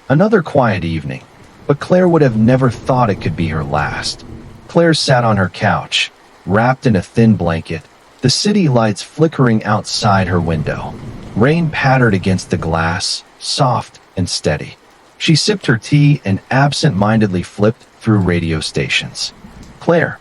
Another quiet evening, but Claire would have never thought it could be her last. Claire sat on her couch, wrapped in a thin blanket, the city lights flickering outside her window. Rain pattered against the glass, soft and steady. She sipped her tea and absent-mindedly flipped through radio stations. "Claire,"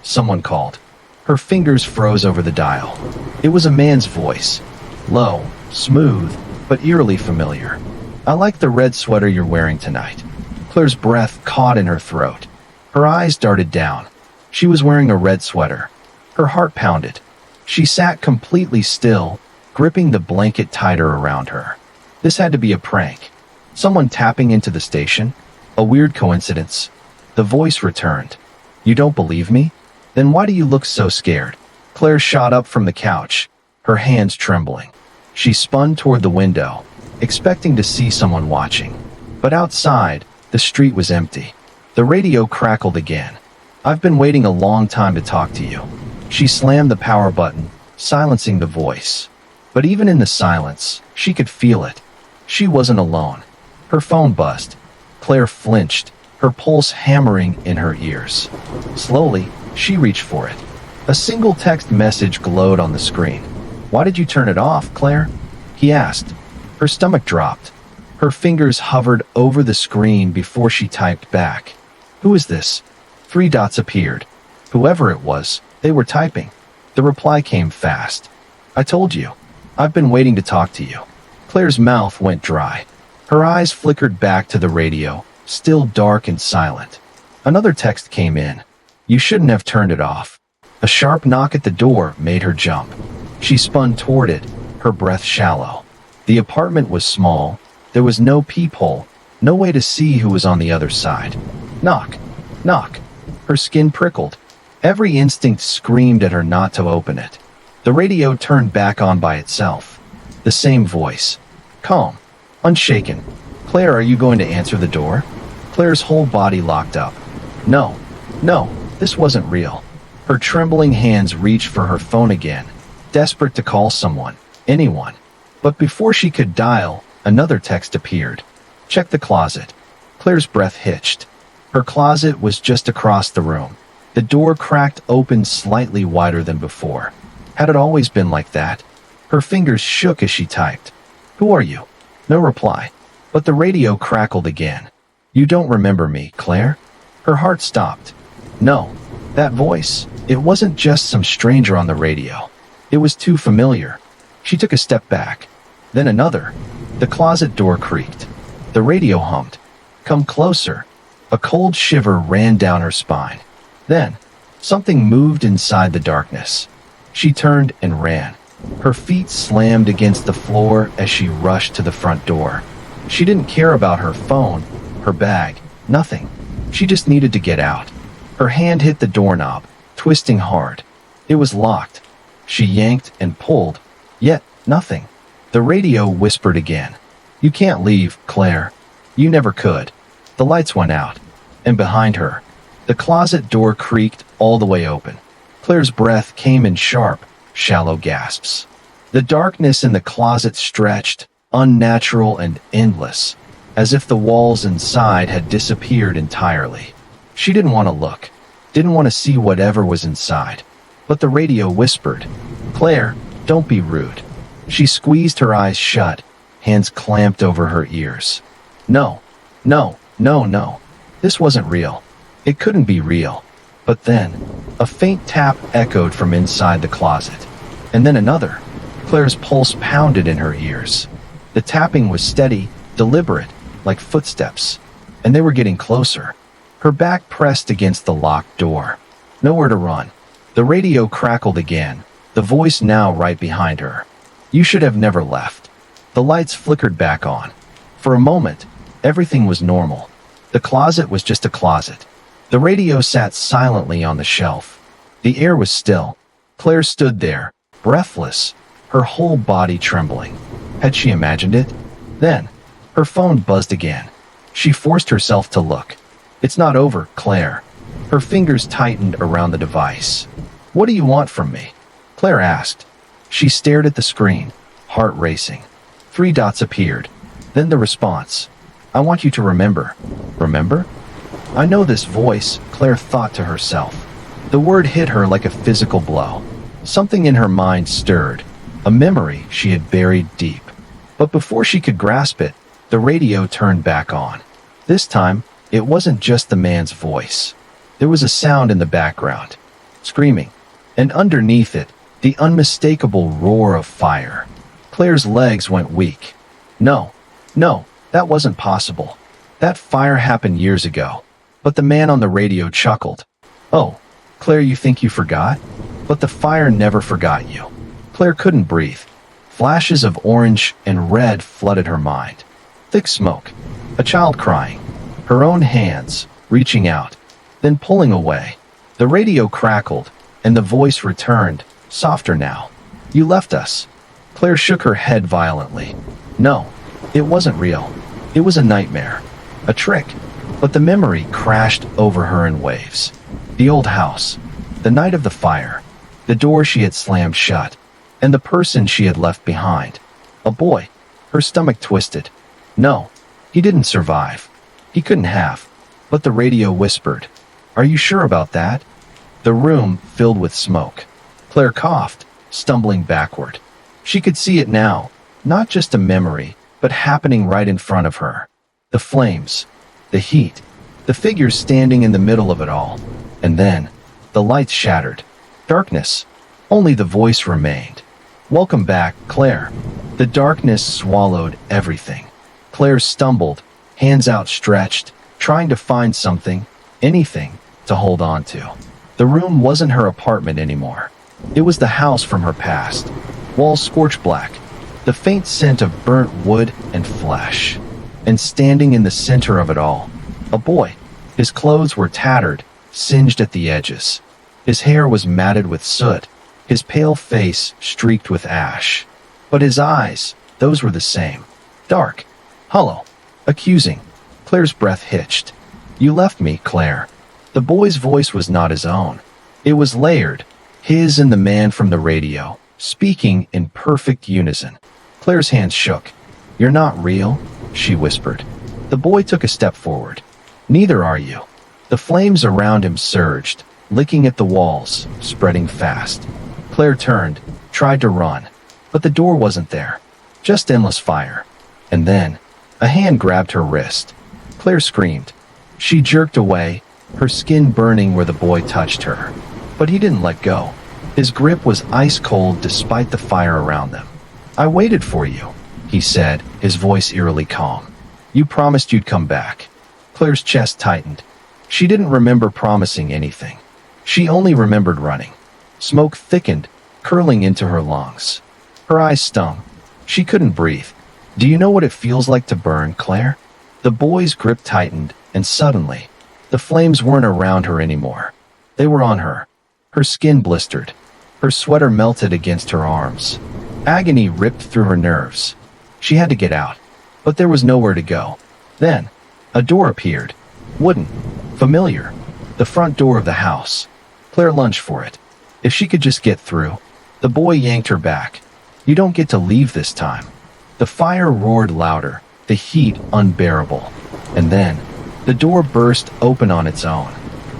someone called. Her fingers froze over the dial. It was a man's voice, low, smooth, but eerily familiar. "I like the red sweater you're wearing tonight." Claire's breath caught in her throat. Her eyes darted down. She was wearing a red sweater. Her heart pounded. She sat completely still, gripping the blanket tighter around her. This had to be a prank. Someone tapping into the station? A weird coincidence. The voice returned. "You don't believe me? Then why do you look so scared?" Claire shot up from the couch, her hands trembling. She spun toward the window, expecting to see someone watching. But outside, the street was empty. The radio crackled again. "I've been waiting a long time to talk to you." She slammed the power button, silencing the voice. But even in the silence, she could feel it. She wasn't alone. Her phone buzzed. Claire flinched, her pulse hammering in her ears. Slowly, she reached for it. A single text message glowed on the screen. "Why did you turn it off, Claire?" he asked. Her stomach dropped. Her fingers hovered over the screen before she typed back. "Who is this?" 3 dots appeared. Whoever it was, they were typing. The reply came fast. "I told you. I've been waiting to talk to you." Claire's mouth went dry. Her eyes flickered back to the radio, still dark and silent. Another text came in. "You shouldn't have turned it off." A sharp knock at the door made her jump. She spun toward it, her breath shallow. The apartment was small. There was no peephole, no way to see who was on the other side. Knock, knock. Her skin prickled. Every instinct screamed at her not to open it. The radio turned back on by itself. The same voice. Calm, unshaken. "Claire, are you going to answer the door?" Claire's whole body locked up. No, this wasn't real. Her trembling hands reached for her phone again, desperate to call someone, anyone. But before she could dial, another text appeared. "Check the closet." Claire's breath hitched. Her closet was just across the room. The door cracked open slightly wider than before. Had it always been like that? Her fingers shook as she typed. "Who are you?" No reply. But the radio crackled again. "You don't remember me, Claire?" Her heart stopped. No, that voice, it wasn't just some stranger on the radio. It was too familiar. She took a step back. Then another. The closet door creaked. The radio hummed. "Come closer." A cold shiver ran down her spine. Then, something moved inside the darkness. She turned and ran. Her feet slammed against the floor as she rushed to the front door. She didn't care about her phone, her bag, nothing. She just needed to get out. Her hand hit the doorknob, twisting hard. It was locked. She yanked and pulled, yet nothing. The radio whispered again. "You can't leave, Claire. You never could." The lights went out, and behind her, the closet door creaked all the way open. Claire's breath came in sharp, shallow gasps. The darkness in the closet stretched, unnatural and endless, as if the walls inside had disappeared entirely. She didn't want to look, didn't want to see whatever was inside. But the radio whispered, "Claire, don't be rude." She squeezed her eyes shut, hands clamped over her ears. No. This wasn't real. It couldn't be real. But then, a faint tap echoed from inside the closet. And then another. Claire's pulse pounded in her ears. The tapping was steady, deliberate, like footsteps. And they were getting closer. Her back pressed against the locked door. Nowhere to run. The radio crackled again, the voice now right behind her. "You should have never left." The lights flickered back on. For a moment, everything was normal. The closet was just a closet. The radio sat silently on the shelf. The air was still. Claire stood there, breathless, her whole body trembling. Had she imagined it? Then, her phone buzzed again. She forced herself to look. "It's not over, Claire." Her fingers tightened around the device. "What do you want from me?" Claire asked. She stared at the screen, heart racing. 3 dots appeared. Then the response. I want you to remember. Remember? I know this voice, Claire thought to herself. The word hit her like a physical blow. Something in her mind stirred, a memory she had buried deep. But before she could grasp it, the radio turned back on. This time, it wasn't just the man's voice. There was a sound in the background, screaming, and underneath it, the unmistakable roar of fire. Claire's legs went weak. No, that wasn't possible. That fire happened years ago. But the man on the radio chuckled. Oh, Claire, you think you forgot? But the fire never forgot you. Claire couldn't breathe. Flashes of orange and red flooded her mind. Thick smoke. A child crying. Her own hands, reaching out, then pulling away. The radio crackled, and the voice returned, softer now. You left us. Claire shook her head violently. No, it wasn't real. It was a nightmare. A trick. But the memory crashed over her in waves. The old house. The night of the fire. The door she had slammed shut. And the person she had left behind. A boy. Her stomach twisted. No, he didn't survive. He couldn't have. But the radio whispered. Are you sure about that? The room filled with smoke. Claire coughed, stumbling backward. She could see it now. Not just a memory, but happening right in front of her. The flames. The heat. The figures standing in the middle of it all. And then, the lights shattered. Darkness. Only the voice remained. Welcome back, Claire. The darkness swallowed everything. Claire stumbled, hands outstretched, trying to find something, anything, to hold on to. The room wasn't her apartment anymore. It was the house from her past. Walls scorched black. The faint scent of burnt wood and flesh. And standing in the center of it all, a boy. His clothes were tattered, singed at the edges. His hair was matted with soot, his pale face streaked with ash. But his eyes, those were the same. Dark, hollow, accusing. Claire's breath hitched. You left me, Claire. The boy's voice was not his own. It was layered, his and the man from the radio, speaking in perfect unison. Claire's hands shook. You're not real, she whispered. The boy took a step forward. Neither are you. The flames around him surged, licking at the walls, spreading fast. Claire turned, tried to run, but the door wasn't there. Just endless fire. And then, a hand grabbed her wrist. Claire screamed. She jerked away, her skin burning where the boy touched her. But he didn't let go. His grip was ice cold despite the fire around them. I waited for you, he said, his voice eerily calm. You promised you'd come back. Claire's chest tightened. She didn't remember promising anything. She only remembered running. Smoke thickened, curling into her lungs. Her eyes stung. She couldn't breathe. Do you know what it feels like to burn, Claire? The boy's grip tightened, and suddenly, the flames weren't around her anymore. They were on her. Her skin blistered. Her sweater melted against her arms. Agony ripped through her nerves. She had to get out, but there was nowhere to go. Then, a door appeared. Wooden. Familiar. The front door of the house. Claire lunged for it. If she could just get through. The boy yanked her back. You don't get to leave this time. The fire roared louder, the heat unbearable. And then, the door burst open on its own.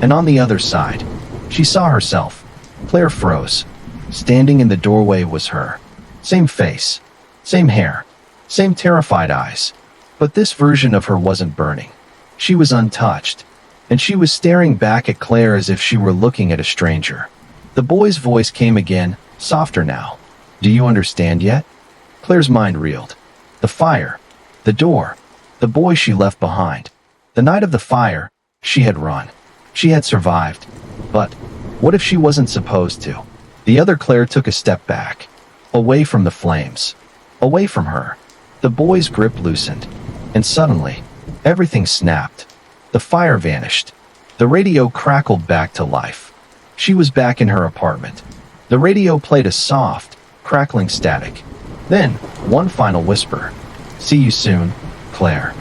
And on the other side, she saw herself. Claire froze. Standing in the doorway was her. Same face. Same hair. Same terrified eyes. But this version of her wasn't burning. She was untouched. And she was staring back at Claire as if she were looking at a stranger. The boy's voice came again, softer now. Do you understand yet? Claire's mind reeled. The fire. The door. The boy she left behind. The night of the fire, she had run. She had survived. But what if she wasn't supposed to? The other Claire took a step back. Away from the flames. Away from her. The boy's grip loosened. And suddenly, everything snapped. The fire vanished. The radio crackled back to life. She was back in her apartment. The radio played a soft, crackling static. Then, one final whisper. See you soon, Claire.